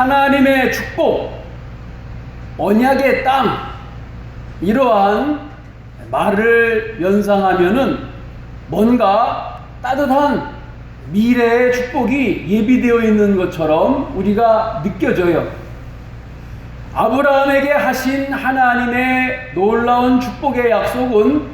하나님의 축복, 언약의 땅, 이러한 말을 연상하면은 뭔가 따뜻한 미래의 축복이 예비되어 있는 것처럼 우리가 느껴져요. 아브라함에게 하신 하나님의 놀라운 축복의 약속은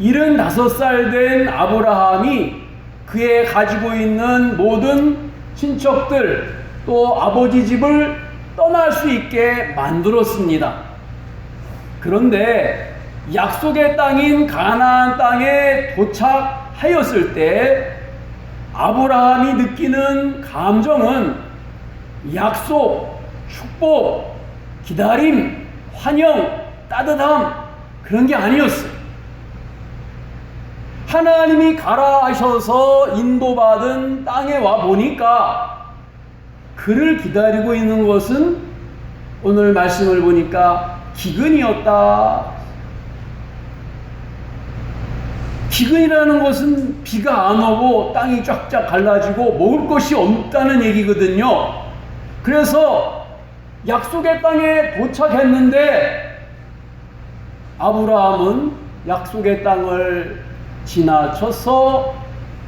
75살 된 아브라함이 그의 가지고 있는 모든 친척들 또 아버지 집을 떠날 수 있게 만들었습니다. 그런데 약속의 땅인 가나안 땅에 도착하였을 때 아브라함이 느끼는 감정은 약속, 축복, 기다림, 환영, 따뜻함, 그런 게 아니었어요. 하나님이 가라 하셔서 인도받은 땅에 와 보니까 그를 기다리고 있는 것은 오늘 말씀을 보니까 기근이었다. 기근이라는 것은 비가 안 오고 땅이 쫙쫙 갈라지고 먹을 것이 없다는 얘기거든요. 그래서 약속의 땅에 도착했는데 아브라함은 약속의 땅을 지나쳐서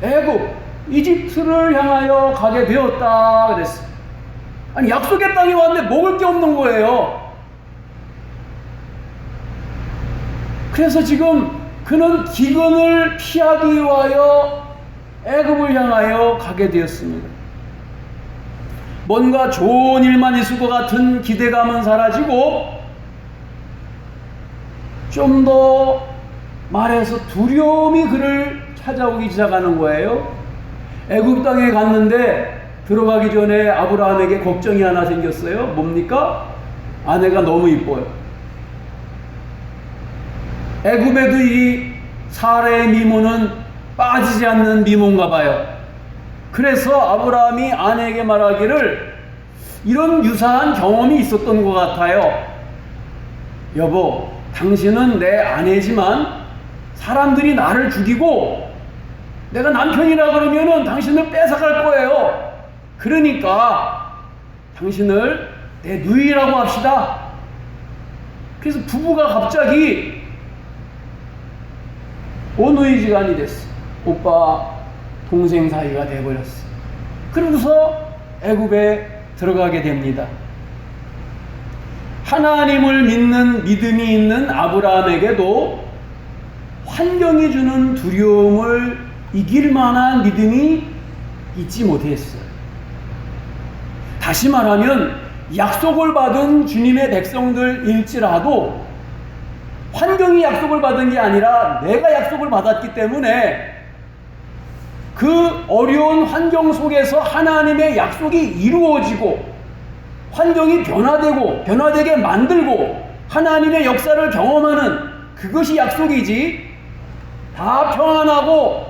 애굽, 이집트를 향하여 가게 되었다 그랬어요. 아니, 약속의 땅에 왔는데 먹을 게 없는 거예요. 그래서 지금 그는 기근을 피하기 위하여 애굽을 향하여 가게 되었습니다. 뭔가 좋은 일만 있을 것 같은 기대감은 사라지고 좀 더 말해서 두려움이 그를 찾아오기 시작하는 거예요. 애굽 땅에 갔는데 들어가기 전에 아브라함에게 걱정이 하나 생겼어요. 뭡니까? 아내가 너무 이뻐요. 애굽에도 이 사라의 미모는 빠지지 않는 미모인가 봐요. 그래서 아브라함이 아내에게 말하기를 이런 유사한 경험이 있었던 것 같아요. 여보, 당신은 내 아내지만 사람들이 나를 죽이고 내가 남편이라 그러면은 당신을 뺏어갈 거예요. 그러니까 당신을 내 누이라고 합시다. 그래서 부부가 갑자기 오누이지간이 됐어. 오빠 동생 사이가 돼버렸어. 그러고서 애굽에 들어가게 됩니다. 하나님을 믿는 믿음이 있는 아브라함에게도 환경이 주는 두려움을 이길 만한 믿음이 있지 못했어요. 다시 말하면 약속을 받은 주님의 백성들일지라도 환경이 약속을 받은 게 아니라 내가 약속을 받았기 때문에 그 어려운 환경 속에서 하나님의 약속이 이루어지고 환경이 변화되게 만들고 하나님의 역사를 경험하는 그것이 약속이지, 다 평안하고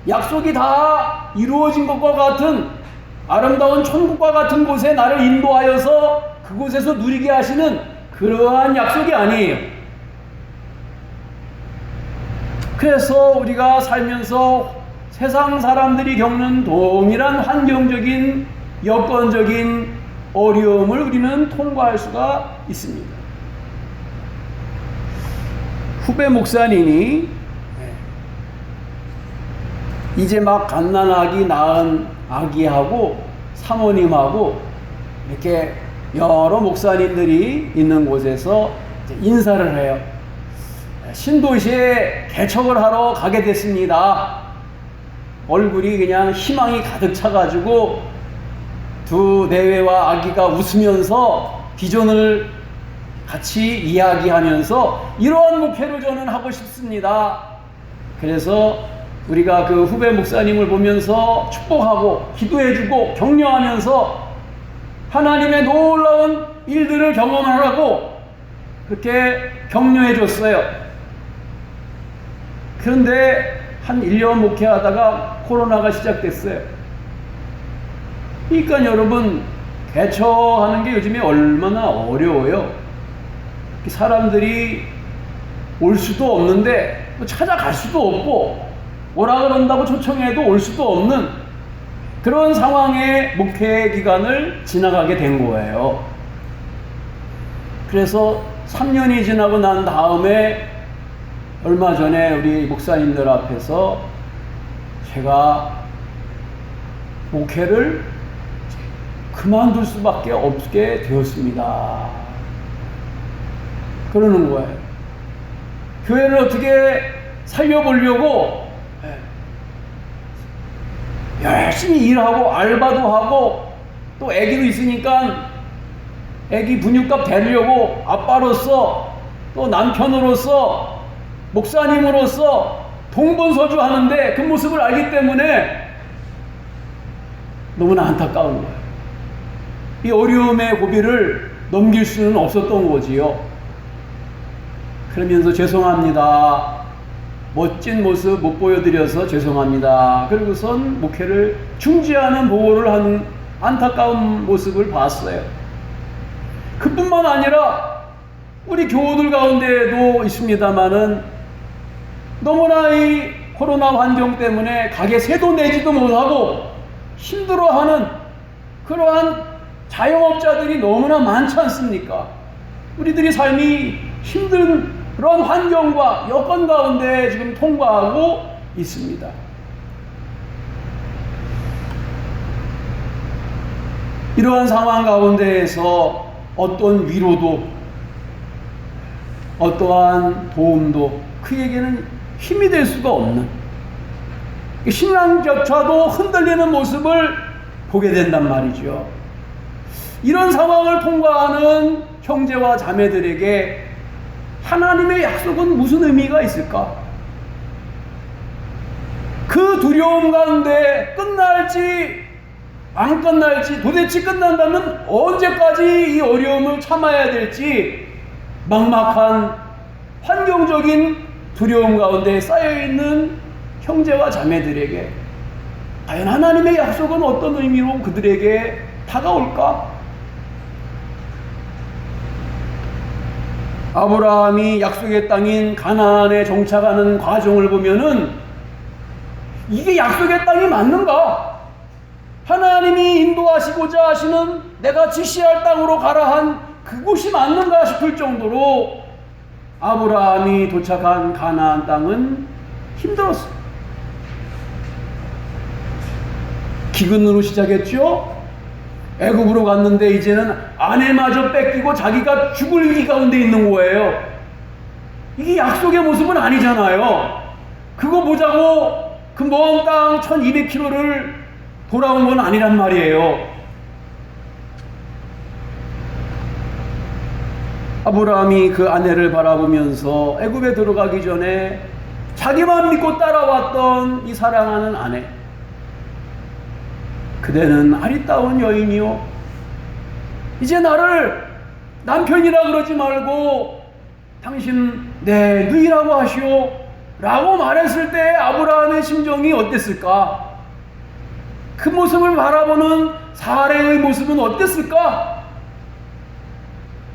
약속이 다 이루어진 것과 같은 아름다운 천국과 같은 곳에 나를 인도하여서 그곳에서 누리게 하시는 그러한 약속이 아니에요. 그래서 우리가 살면서 세상 사람들이 겪는 동일한 환경적인 여건적인 어려움을 우리는 통과할 수가 있습니다. 후배 목사님이 이제 막 갓난아기 낳은 아기하고 사모님하고 이렇게 여러 목사님들이 있는 곳에서 인사를 해요. 신도시에 개척을 하러 가게 됐습니다. 얼굴이 그냥 희망이 가득 차가지고 두 내외와 아기가 웃으면서 비전을 같이 이야기하면서 이러한 목회를 저는 하고 싶습니다. 그래서 우리가 그 후배 목사님을 보면서 축복하고 기도해주고 격려하면서 하나님의 놀라운 일들을 경험하라고 그렇게 격려해줬어요. 그런데 한 1년 목회하다가 코로나가 시작됐어요. 그러니까 여러분, 개척하는 게 요즘에 얼마나 어려워요. 사람들이 올 수도 없는데 찾아갈 수도 없고 오라 그런다고 초청해도 올 수도 없는 그런 상황의 목회 기간을 지나가게 된 거예요. 그래서 3년이 지나고 난 다음에 얼마 전에 우리 목사님들 앞에서 제가 목회를 그만둘 수밖에 없게 되었습니다. 그러는 거예요. 교회를 어떻게 살려보려고 열심히 일하고 알바도 하고 또 아기도 있으니까 아기 분유값 대려고 아빠로서 또 남편으로서 목사님으로서 동번서주 하는데 그 모습을 알기 때문에 너무나 안타까운 거예요. 이 어려움의 고비를 넘길 수는 없었던 거지요. 그러면서 죄송합니다. 멋진 모습 못 보여드려서 죄송합니다. 그리고선 목회를 중지하는 보고를 하는 안타까운 모습을 봤어요. 그뿐만 아니라 우리 교우들 가운데에도 있습니다마는 너무나 이 코로나 환경 때문에 가게 새도 내지도 못하고 힘들어하는 그러한 자영업자들이 너무나 많지 않습니까? 우리들이 삶이 힘든 그런 환경과 여건 가운데 지금 통과하고 있습니다. 이러한 상황 가운데에서 어떤 위로도 어떠한 도움도 그에게는 힘이 될 수가 없는 신앙조차도 흔들리는 모습을 보게 된단 말이죠. 이런 상황을 통과하는 형제와 자매들에게 하나님의 약속은 무슨 의미가 있을까? 그 두려움 가운데 끝날지 안 끝날지, 도대체 끝난다면 언제까지 이 어려움을 참아야 될지 막막한 환경적인 두려움 가운데 쌓여있는 형제와 자매들에게 과연 하나님의 약속은 어떤 의미로 그들에게 다가올까? 아브라함이 약속의 땅인 가나안에 정착하는 과정을 보면은 이게 약속의 땅이 맞는가? 하나님이 인도하시고자 하시는 내가 지시할 땅으로 가라 한 그곳이 맞는가 싶을 정도로 아브라함이 도착한 가나안 땅은 힘들었어요. 기근으로 시작했죠. 애굽으로 갔는데 이제는 아내마저 뺏기고 자기가 죽을 위기 가운데 있는 거예요. 이게 약속의 모습은 아니잖아요. 그거 보자고 그 먼 땅 1200km를 돌아온 건 아니란 말이에요. 아브라함이 그 아내를 바라보면서 애굽에 들어가기 전에 자기만 믿고 따라왔던 이 사랑하는 아내, 그대는 아리따운 여인이요, 이제 나를 남편이라 그러지 말고 당신 내 누이라고 하시오 라고 말했을 때 아브라함의 심정이 어땠을까? 그 모습을 바라보는 사례의 모습은 어땠을까?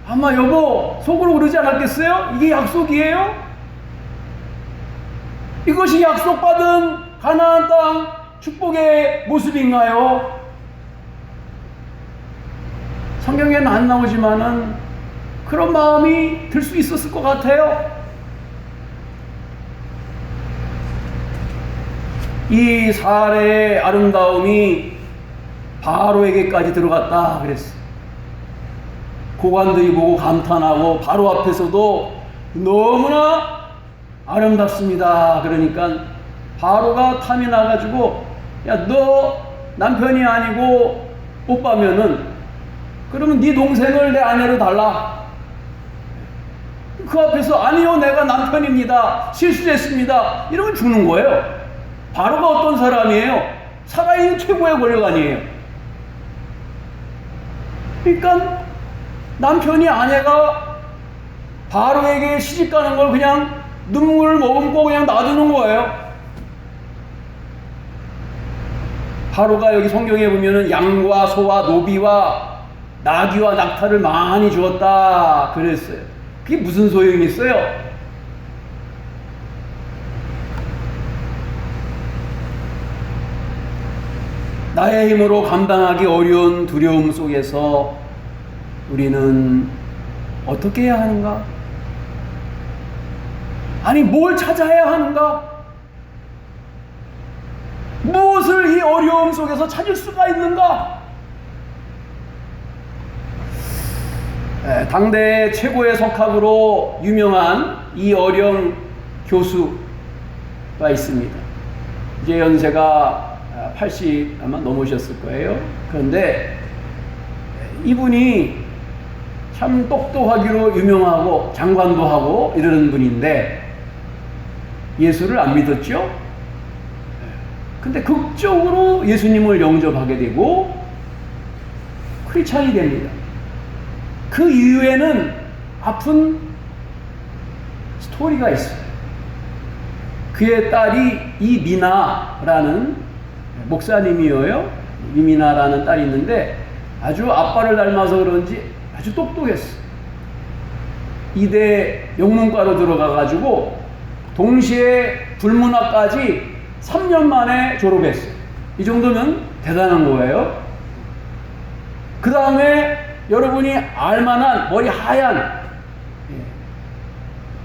아마 여보 속으로 그러지 않았겠어요? 이게 약속이에요? 이것이 약속받은 가나안 땅 축복의 모습인가요? 성경에는 안 나오지만은 그런 마음이 들 수 있었을 것 같아요. 이 사례의 아름다움이 바로에게까지 들어갔다 그랬어요. 고관들이 보고 감탄하고 바로 앞에서도 너무나 아름답습니다. 그러니까 바로가 탐이 나가지고 야, 너 남편이 아니고 오빠면은 그러면 네 동생을 내 아내로 달라. 그 앞에서 아니요 내가 남편입니다. 실수했습니다. 이러면 죽는 거예요. 바로가 어떤 사람이에요? 살아있는 최고의 권력아니에요. 그러니까 남편이 아내가 바로에게 시집가는 걸 그냥 눈물 머금고 그냥 놔두는 거예요. 바로가 여기 성경에 보면은 양과 소와 노비와 나귀와 낙타를 많이 주었다 그랬어요. 그게 무슨 소용이 있어요? 나의 힘으로 감당하기 어려운 두려움 속에서 우리는 어떻게 해야 하는가? 아니, 뭘 찾아야 하는가? 무엇을 이 어려움 속에서 찾을 수가 있는가? 당대 최고의 석학으로 유명한 이어령 교수가 있습니다. 이제 연세가 80 아마 넘으셨을 거예요. 그런데 이분이 참 똑똑하기로 유명하고 장관도 하고 이러는 분인데 예수를 안 믿었죠? 근데 극적으로 예수님을 영접하게 되고 크리스찬이 됩니다. 그 이후에는 아픈 스토리가 있어요. 그의 딸이 이미나라는 목사님이에요. 이미나라는 딸이 있는데 아주 아빠를 닮아서 그런지 아주 똑똑했어. 이대 영문과로 들어가가지고 동시에 불문학까지 3년 만에 졸업했어요. 이 정도면 대단한 거예요. 그 다음에 여러분이 알만한 머리 하얀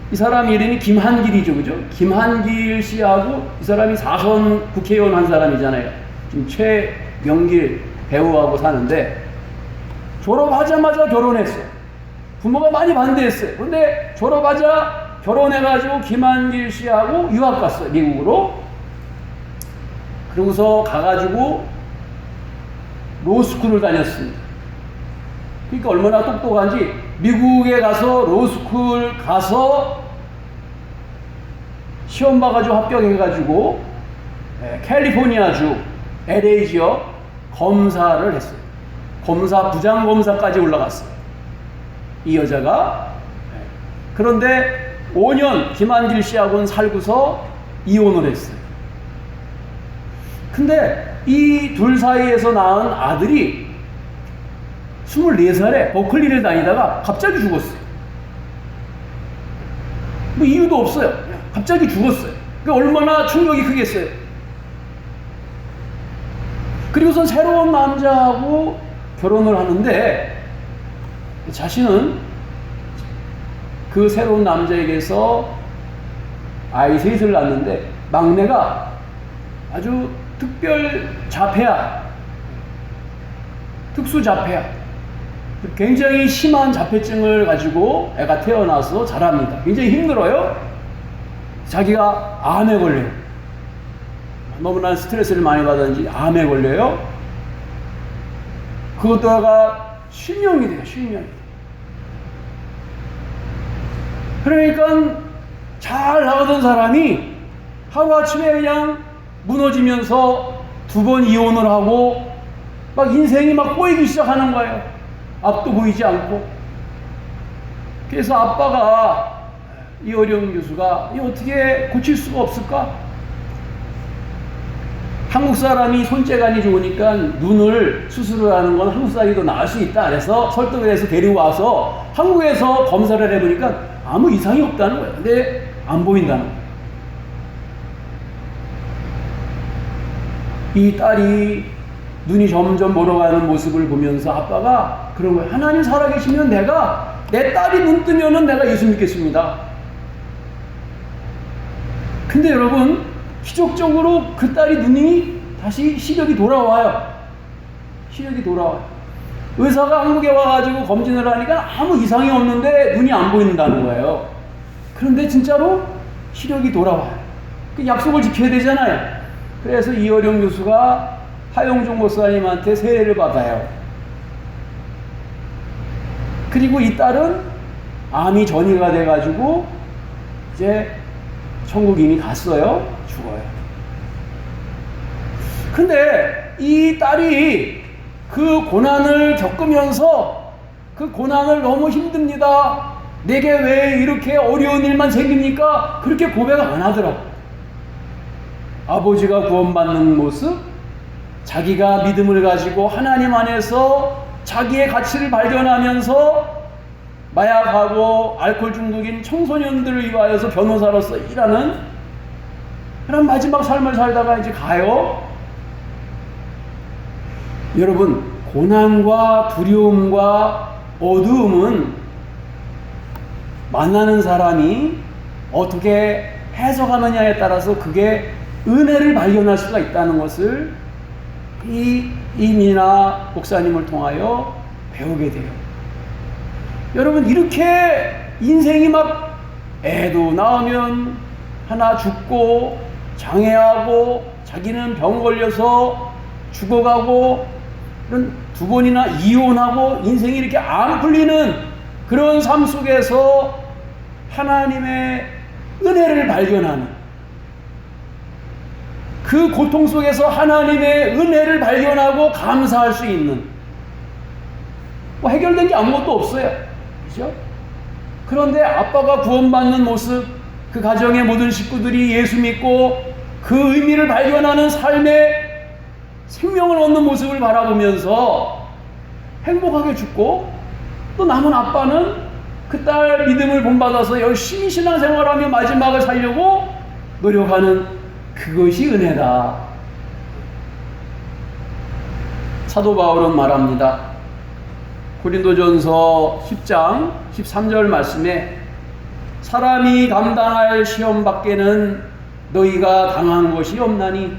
이 사람 이름이 김한길이죠, 그죠? 김한길 씨하고 이 사람이 4선 국회의원 한 사람이잖아요. 지금 최명길 배우하고 사는데 졸업하자마자 결혼했어요. 부모가 많이 반대했어요. 근데 졸업하자 결혼해가지고 김한길 씨하고 유학 갔어요, 미국으로. 그러고서 가가지고 로스쿨을 다녔습니다. 그러니까 얼마나 똑똑한지 미국에 가서 로스쿨 가서 시험 봐가지고 합격해가지고 캘리포니아주 LA 지역 검사를 했어요. 검사, 부장검사까지 올라갔어요. 이 여자가. 그런데 5년 김한길 씨하고는 살고서 이혼을 했어요. 근데 이 둘 사이에서 낳은 아들이 24살에 버클리를 다니다가 갑자기 죽었어요. 뭐 이유도 없어요. 갑자기 죽었어요. 그러니까 얼마나 충격이 크겠어요. 그리고선 새로운 남자하고 결혼을 하는데 자신은 그 새로운 남자에게서 아이 셋을 낳았는데 막내가 아주 특별 자폐아, 특수 자폐아, 굉장히 심한 자폐증을 가지고 애가 태어나서 자랍니다. 굉장히 힘들어요. 자기가 암에 걸려요. 너무나 스트레스를 많이 받았는지 암에 걸려요. 그것다가 실명이 돼요. 실명이. 그러니까 잘 나가던 사람이 하루아침에 그냥 무너지면서 2번 이혼을 하고 막 인생이 막 꼬이기 시작하는 거예요. 앞도 보이지 않고. 그래서 아빠가 이어령 교수가 어떻게 고칠 수가 없을까? 한국 사람이 손재간이 좋으니까 눈을 수술을 하는 건 한국 사람이 더 나을 수 있다. 그래서 설득을 해서 데리고 와서 한국에서 검사를 해보니까 아무 이상이 없다는 거예요. 근데 안 보인다는 거예요. 이 딸이 눈이 점점 멀어가는 모습을 보면서 아빠가 그런 거예요. 하나님 살아계시면 내 딸이 눈 뜨면은 내가 예수 믿겠습니다. 근데 여러분, 기적적으로 그 딸이 눈이 다시 시력이 돌아와요. 시력이 돌아와요. 의사가 한국에 와가지고 검진을 하니까 아무 이상이 없는데 눈이 안 보인다는 거예요. 그런데 진짜로 시력이 돌아와요. 그 약속을 지켜야 되잖아요. 그래서 이어령 교수가 하용종 목사님한테 세례를 받아요. 그리고 이 딸은 암이 전이가 돼가지고 이제 천국 이미 갔어요. 죽어요. 근데 이 딸이 그 고난을 겪으면서 그 고난을 너무 힘듭니다. 내게 왜 이렇게 어려운 일만 생깁니까? 그렇게 고백을 안 하더라고. 아버지가 구원받는 모습, 자기가 믿음을 가지고 하나님 안에서 자기의 가치를 발견하면서 마약하고 알코올 중독인 청소년들을 위하여서 변호사로서 일하는 그런 마지막 삶을 살다가 이제 가요. 여러분, 고난과 두려움과 어두움은 만나는 사람이 어떻게 해석하느냐에 따라서 그게 은혜를 발견할 수가 있다는 것을 이 이민아 목사님을 통하여 배우게 돼요. 여러분, 이렇게 인생이 막 애도 낳으면 하나 죽고 장애하고 자기는 병 걸려서 죽어가고 이런 두 번이나 이혼하고 인생이 이렇게 안 풀리는 그런 삶 속에서 하나님의 은혜를 발견하는, 그 고통 속에서 하나님의 은혜를 발견하고 감사할 수 있는, 뭐 해결된 게 아무것도 없어요. 그죠? 그런데 아빠가 구원받는 모습, 그 가정의 모든 식구들이 예수 믿고 그 의미를 발견하는 삶의 생명을 얻는 모습을 바라보면서 행복하게 죽고, 또 남은 아빠는 그 딸 믿음을 본받아서 열심히 신앙생활하며 마지막을 살려고 노력하는, 그것이 은혜다. 사도 바울은 말합니다. 고린도전서 10장 13절 말씀에 사람이 감당할 시험 밖에는 너희가 당한 것이 없나니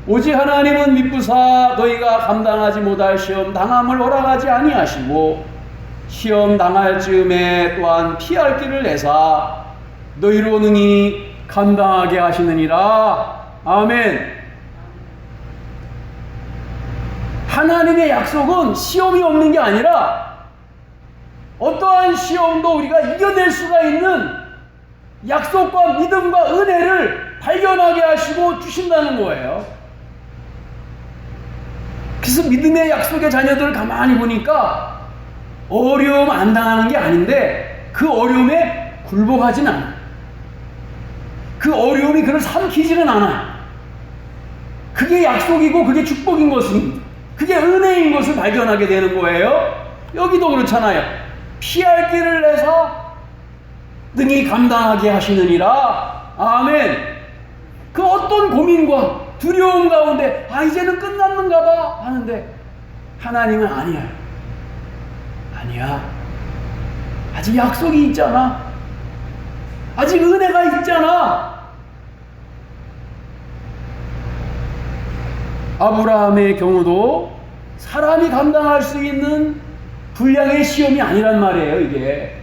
오직 하나님은 미쁘사 너희가 감당하지 못할 시험 당함을 허락하지 아니하시고 시험 당할 즈음에 또한 피할 길을 내사 너희로 능히 감당하게 하시느니라. 아멘. 하나님의 약속은 시험이 없는 게 아니라 어떠한 시험도 우리가 이겨낼 수가 있는 약속과 믿음과 은혜를 발견하게 하시고 주신다는 거예요. 그래서 믿음의 약속의 자녀들을 가만히 보니까 어려움 안 당하는 게 아닌데 그 어려움에 굴복하진 않아요. 그 어려움이 그를 삼키지는 않아요. 그게 약속이고 그게 축복인 것입니다. 그게 은혜인 것을 발견하게 되는 거예요. 여기도 그렇잖아요. 피할 길을 내서 능히 감당하게 하시느니라. 아멘. 그 어떤 고민과 두려움 가운데 이제는 끝났는가 봐 하는데 하나님은 아니야. 아니야. 아직 약속이 있잖아. 아직 은혜가 있잖아. 아브라함의 경우도 사람이 감당할 수 있는 분량의 시험이 아니란 말이에요. 이게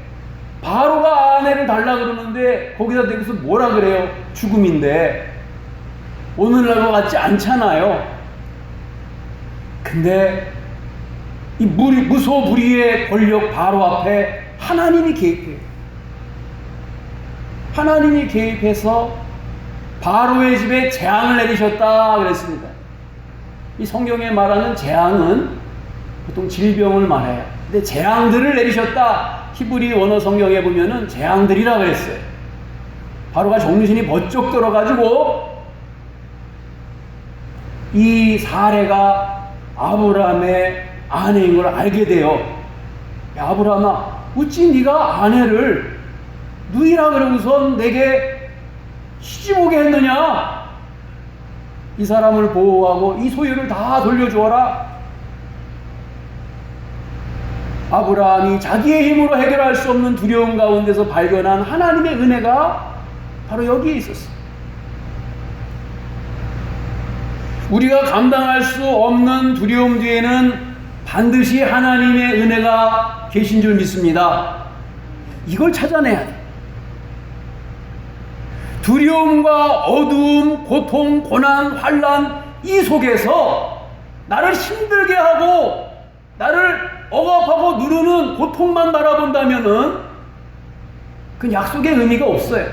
바로가 아내를 달라 그러는데 거기다 대고서 뭐라 그래요? 죽음인데 오늘날과 같지 않잖아요. 근데 이 무소불위의 권력 바로 앞에 하나님이 개입해요. 하나님이 개입해서 바로의 집에 재앙을 내리셨다 그랬습니다. 이 성경에 말하는 재앙은 보통 질병을 말해요. 근데 재앙들을 내리셨다. 히브리 원어 성경에 보면은 재앙들이라 그랬어요. 바로가 정신이 번쩍 들어가지고 이 사례가 아브라함의 아내인 걸 알게 돼요. 야, 아브라함아, 어찌 네가 아내를 누이라 그러고선 내게 시집오게 했느냐? 이 사람을 보호하고 이 소유를 다 돌려주어라. 아브라함이 자기의 힘으로 해결할 수 없는 두려움 가운데서 발견한 하나님의 은혜가 바로 여기에 있었어요. 우리가 감당할 수 없는 두려움 뒤에는 반드시 하나님의 은혜가 계신 줄 믿습니다. 이걸 찾아내야 돼. 두려움과 어두움, 고통, 고난, 환난 이 속에서 나를 힘들게 하고 나를 억압하고 누르는 고통만 바라본다면은 그 약속의 의미가 없어요.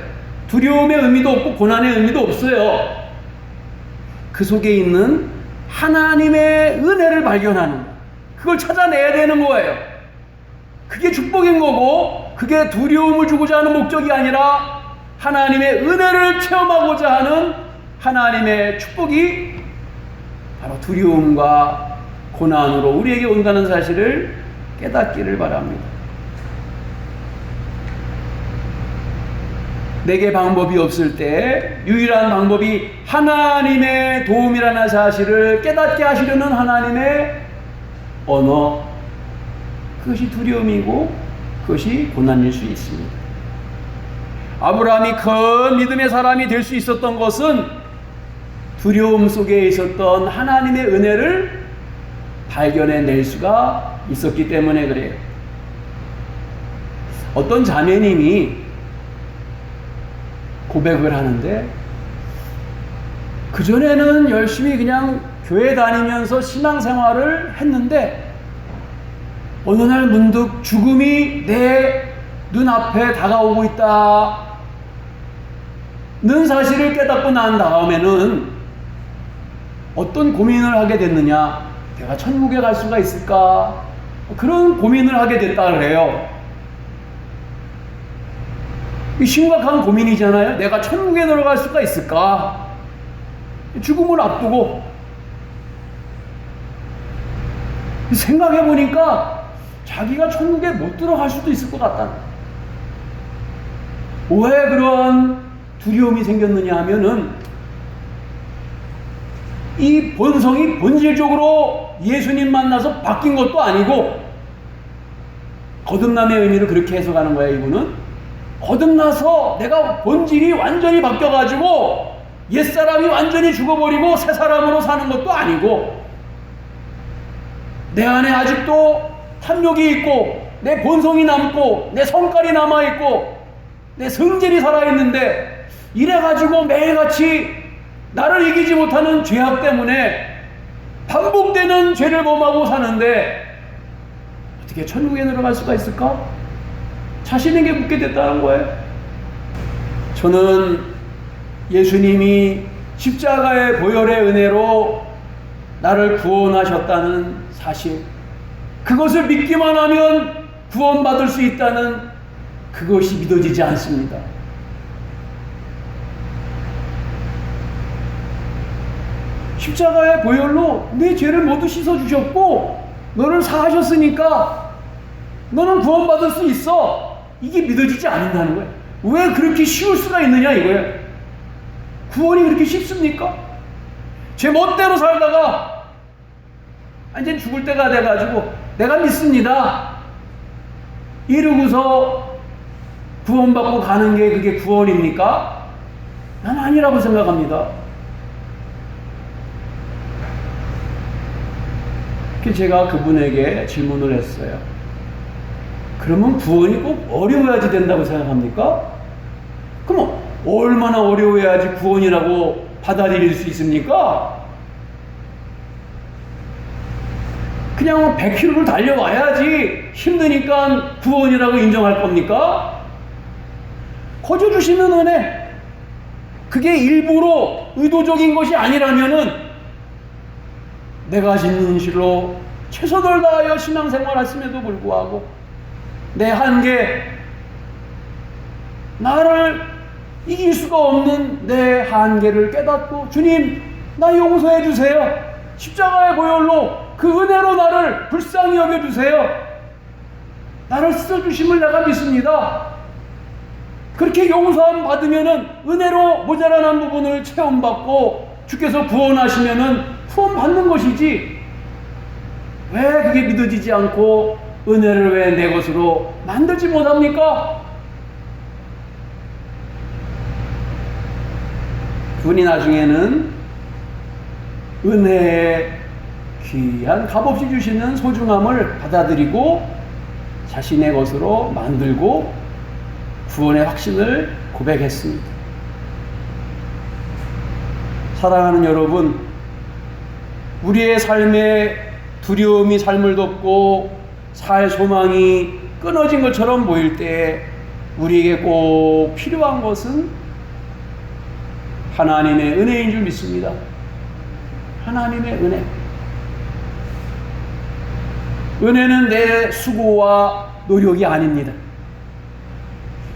두려움의 의미도 없고 고난의 의미도 없어요. 그 속에 있는 하나님의 은혜를 발견하는 것, 그걸 찾아내야 되는 거예요. 그게 축복인 거고 그게 두려움을 주고자 하는 목적이 아니라 하나님의 은혜를 체험하고자 하는 하나님의 축복이 바로 두려움과 고난으로 우리에게 온다는 사실을 깨닫기를 바랍니다. 내게 방법이 없을 때 유일한 방법이 하나님의 도움이라는 사실을 깨닫게 하시려는 하나님의 언어, 그것이 두려움이고 그것이 고난일 수 있습니다. 아브라함이 큰 믿음의 사람이 될 수 있었던 것은 두려움 속에 있었던 하나님의 은혜를 발견해낼 수가 있었기 때문에 그래요. 어떤 자매님이 고백을 하는데, 그전에는 열심히 그냥 교회 다니면서 신앙생활을 했는데 어느 날 문득 죽음이 내 눈앞에 다가오고 있다는 사실을 깨닫고 난 다음에는 어떤 고민을 하게 됐느냐, 내가 천국에 갈 수가 있을까, 그런 고민을 하게 됐다 그래요. 이 심각한 고민이잖아요. 내가 천국에 들어갈 수가 있을까? 죽음을 앞두고 생각해 보니까 자기가 천국에 못 들어갈 수도 있을 것 같다. 왜 그런 두려움이 생겼느냐 하면은 이 본성이 본질적으로 예수님 만나서 바뀐 것도 아니고, 거듭남의 의미를 그렇게 해석하는 거야. 이분은 거듭나서 내가 본질이 완전히 바뀌어가지고 옛사람이 완전히 죽어버리고 새 사람으로 사는 것도 아니고, 내 안에 아직도 탐욕이 있고 내 본성이 남고 내 성깔이 남아있고 내 성질이 살아있는데, 이래가지고 매일같이 나를 이기지 못하는 죄악 때문에 반복되는 죄를 범하고 사는데 어떻게 천국에 들어갈 수가 있을까? 자신에게 묻게 됐다는 거예요. 저는 예수님이 십자가의 보혈의 은혜로 나를 구원하셨다는 사실, 그것을 믿기만 하면 구원받을 수 있다는 그것이 믿어지지 않습니다. 십자가의 보혈로 내 죄를 모두 씻어주셨고 너를 사하셨으니까 너는 구원받을 수 있어. 이게 믿어지지 않는다는 거예요. 왜 그렇게 쉬울 수가 있느냐 이거예요. 구원이 그렇게 쉽습니까? 제 멋대로 살다가 이제 죽을 때가 돼가지고 내가 믿습니다 이러고서 구원받고 가는 게 그게 구원입니까? 난 아니라고 생각합니다. 제가 그분에게 질문을 했어요. 그러면 구원이 꼭 어려워야지 된다고 생각합니까? 그럼 얼마나 어려워야지 구원이라고 받아들일 수 있습니까? 그냥 100km를 달려와야지 힘드니까 구원이라고 인정할 겁니까? 거저 주시는 은혜, 그게 일부러 의도적인 것이 아니라면은 내가 짓는 실로 최선을 다하여 신앙생활 했음에도 불구하고 내 한계, 나를 이길 수가 없는 내 한계를 깨닫고 주님 나 용서해 주세요. 십자가의 보혈로 그 은혜로 나를 불쌍히 여겨주세요. 나를 씻어주심을 내가 믿습니다. 그렇게 용서함 받으면은 은혜로 모자란 부분을 체험받고 주께서 구원하시면은 구원 받는 것이지, 왜 그게 믿어지지 않고 은혜를 왜 내 것으로 만들지 못합니까? 그분이 나중에는 은혜의 귀한 값없이 주시는 소중함을 받아들이고 자신의 것으로 만들고 구원의 확신을 고백했습니다. 사랑하는 여러분, 우리의 삶에 두려움이 삶을 덮고 살 소망이 끊어진 것처럼 보일 때 우리에게 꼭 필요한 것은 하나님의 은혜인 줄 믿습니다. 하나님의 은혜. 은혜는 내 수고와 노력이 아닙니다.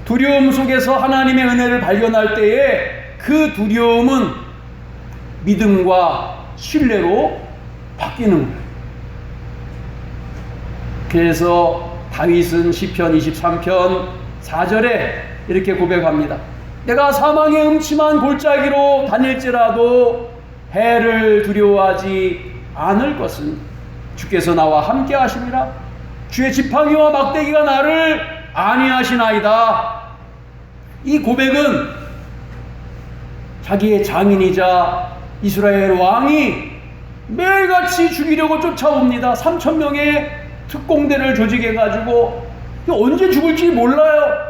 두려움 속에서 하나님의 은혜를 발견할 때에 그 두려움은 믿음과 신뢰로 바뀌는 거예요. 그래서 다윗은 시편 23편 4절에 이렇게 고백합니다. 내가 사망의 음침한 골짜기로 다닐지라도 해를 두려워하지 않을 것은 주께서 나와 함께 하심이라. 주의 지팡이와 막대기가 나를 안위하시나이다. 이 고백은 자기의 장인이자 이스라엘 왕이 매일같이 죽이려고 쫓아옵니다. 3,000명의 특공대를 조직해가지고 언제 죽을지 몰라요.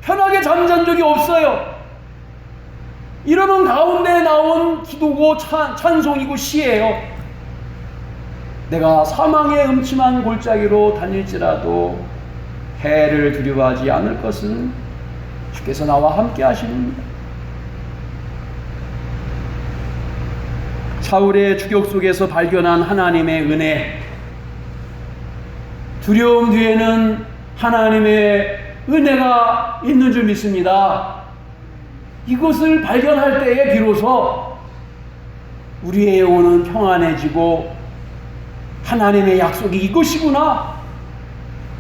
편하게 잠잔 적이 없어요. 이러는 가운데 나온 기도고 찬송이고 시예요. 내가 사망의 음침한 골짜기로 다닐지라도 해를 두려워하지 않을 것은 주께서 나와 함께 하십니다. 사울의 추격 속에서 발견한 하나님의 은혜, 두려움 뒤에는 하나님의 은혜가 있는 줄 믿습니다. 이것을 발견할 때에 비로소 우리의 영혼은 평안해지고 하나님의 약속이 이것이구나,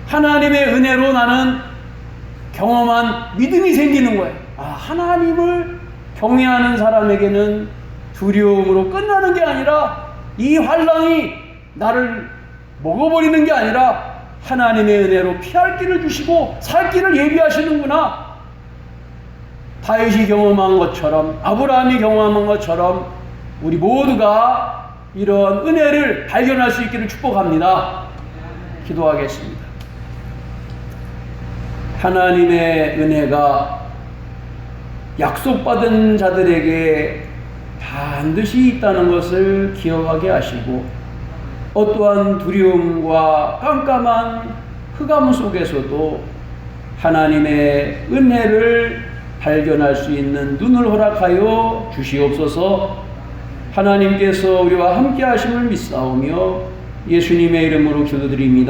하나님의 은혜로 나는 경험한 믿음이 생기는 거예요. 하나님을 경외하는 사람에게는 두려움으로 끝나는 게 아니라, 이 환난이 나를 먹어버리는 게 아니라 하나님의 은혜로 피할 길을 주시고 살 길을 예비하시는구나. 다윗이 경험한 것처럼, 아브라함이 경험한 것처럼 우리 모두가 이런 은혜를 발견할 수 있기를 축복합니다. 기도하겠습니다. 하나님의 은혜가 약속받은 자들에게 반드시 있다는 것을 기억하게 하시고, 어떠한 두려움과 깜깜한 흑암 속에서도 하나님의 은혜를 발견할 수 있는 눈을 허락하여 주시옵소서. 하나님께서 우리와 함께 하심을 믿사오며 예수님의 이름으로 기도드립니다.